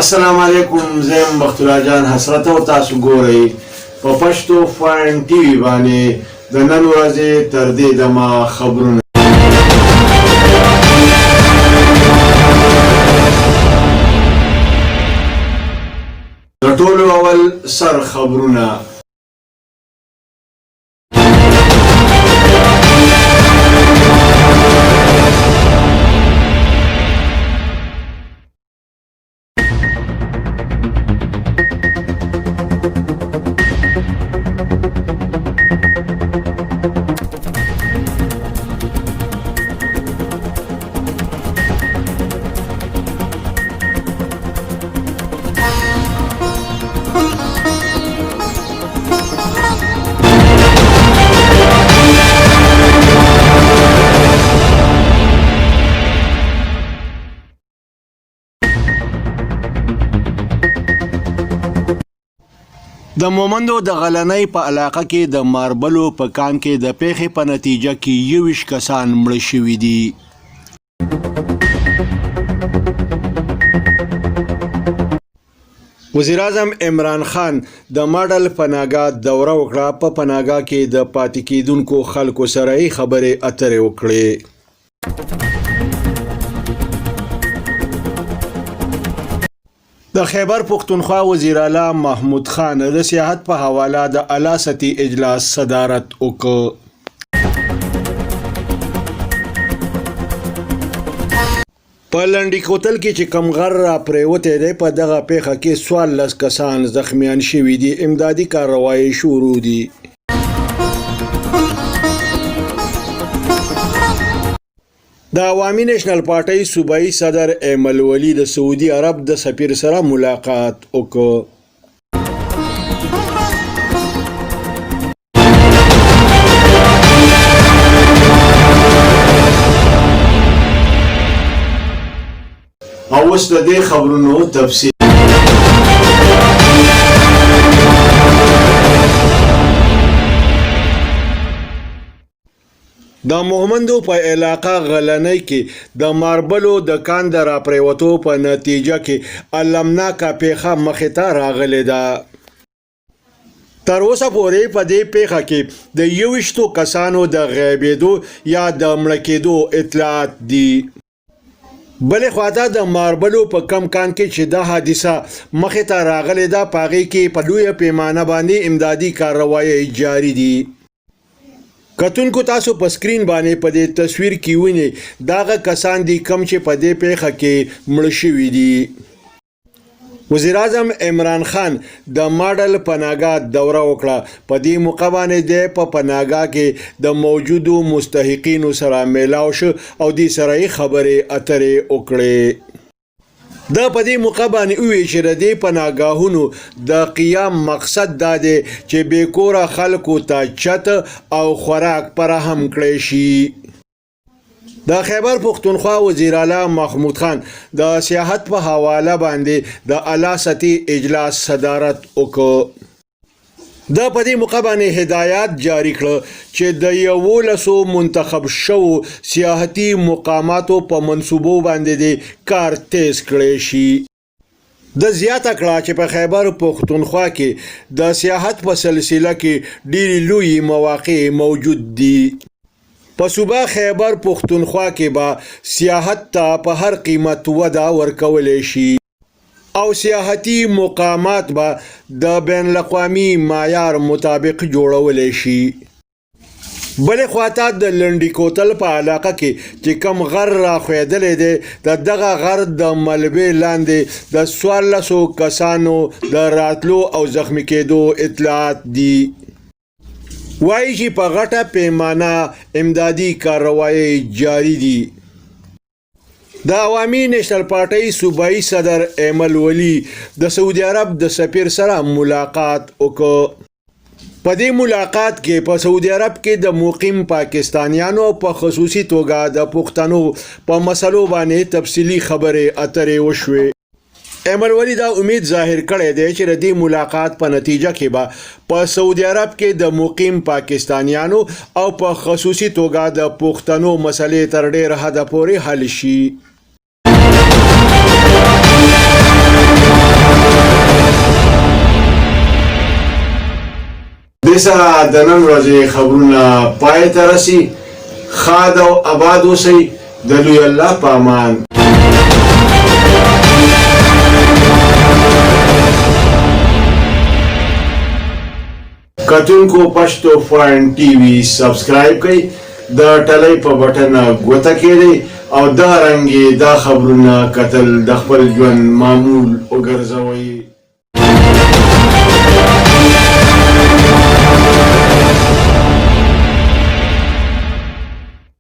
السلام علیکم، زم بختالله جان حسرت او تاسو ګورئ په پښتو فاین ټي وي باندې د نن ورځې تر دې دمه خبرونه. د ټولو اول سر خبرونه. د مومندو د غلنۍ په علاقه کې د ماربلو په کان کې د پیښې په نتیجه کې 21 کسان مړه شوي دي. وزیر اعظم عمران خان د ماډل پناهګاه دوره وکړه. په پناهګاه کې د پاتې کېدونکو خلکو سره یې خبرې اترې وکړې. د خیبر پختونخوا وزیر اعلی محمود خان د سیاحت په حواله د اعلی سطحي اجلاس صدارت وکړ. په لنډی کوتل کې چې کم غر را پریوتی دی په دغه پیښه کې 14 کسان زخمیان شوي دي. امدادي کارروایي شروع دي. د عوامي نیشنل پارټۍ صوبایي صدر ایمل ولی د سعودي عرب د سفیر سره ملاقات وکړ. او اوس د دې خبرونو تفصیل. د مومندو په علاقه غلنۍ کې د ماربلو د کان د راپریوتو په نتیجه کې المناکه پیښه مخې ته راغلې ده. تر اوسه پورې په دې پیښه کې د 21 کسانو د غیبېدو یا د مړه کېدو اطلاعات دي. بلې خواته د ماربلو په کم کان کې چې دا حادثه مخې ته راغلې ده په هغې کې په لویه پیمانه باندې امدادي کارروایي جاري دي. کتونکو تاسو په سکرین باندې په دې تصویر کې وینئ داغه کسان دي کم چې په دې پیښه کې مړه شوي دي. وزیر اعظم عمران خان د ماډل پناهګاه دوره وکړه. په دې موقع باندې د په پناهګاه کې د موجودو مستحقینو سره میلاو شو او دې سره یې خبرې اترې وکړې. دا په دې موقع باندې وی چې د دې پناهګاهونو د قیام مقصد دا دی چې بې کوره خلکو ته چت او خوراک فراهم کړی شي. د خیبر پختونخوا وزیر اعلی محمود خان د سیاحت په حواله باندې د اعلی سطحي اجلاس صدارت وکړ. دا په دې موقع باندې هدایات جاری کړ چې د 11 منتخب شوو سیاحتي مقاماتو په منصوبو باندې کار تیز کړی شي. د زیاته کړه چې په خیبر پختونخوا کې د سیاحت په سلسله کې ډېرې لوی مواقع موجود دي. په صوبه خیبر پختونخوا کې به سیاحت ته په هر قیمت وده ورکولی شي او سیاحتي مقامات به د بین الاقوامي معیار مطابق جوړولی شي. بلې خواته د لنډی کوتل په علاقه کې چې کم غر را خویدلی دی د دغه غر د ملبې لاندې د 14 کسانو د راتلو او زخمی کېدو اطلاعات دي. وایي چې په غټه پیمانه امدادي کارروایي جاري دي. د عوامي نیشنل پارټۍ صوبایي صدر ایمل ولی د سعودي عرب د سفیر سره ملاقات وکړ. په دې ملاقات کې په سعودي عرب کې د مقیم پاکستانیانو په خصوصي توګه د پښتنو په مسلو باندې تفصیلي خبرې اترې وشوې. ایمل ولی دا امید ظاهر کړی دی چې د دې ملاقات په نتیجه کې به په سعودي عرب کې د مقیم پاکستانیانو او په خصوصي توګه د پښتنو مسلې تر ډېر حده پورې حل شي. دې سره د نن ورځې خبرونه پای ته رسي. ښاد او آباد اوسئ. د لوی الله په امان. کتونکو پښتو فاین ټي وي سبسکرایب کړئ، د ټلۍ په بټن ګوته کېږئ او دا رنګې دا خبرونه کتل د خپل ژوند معمول وګرځوئ.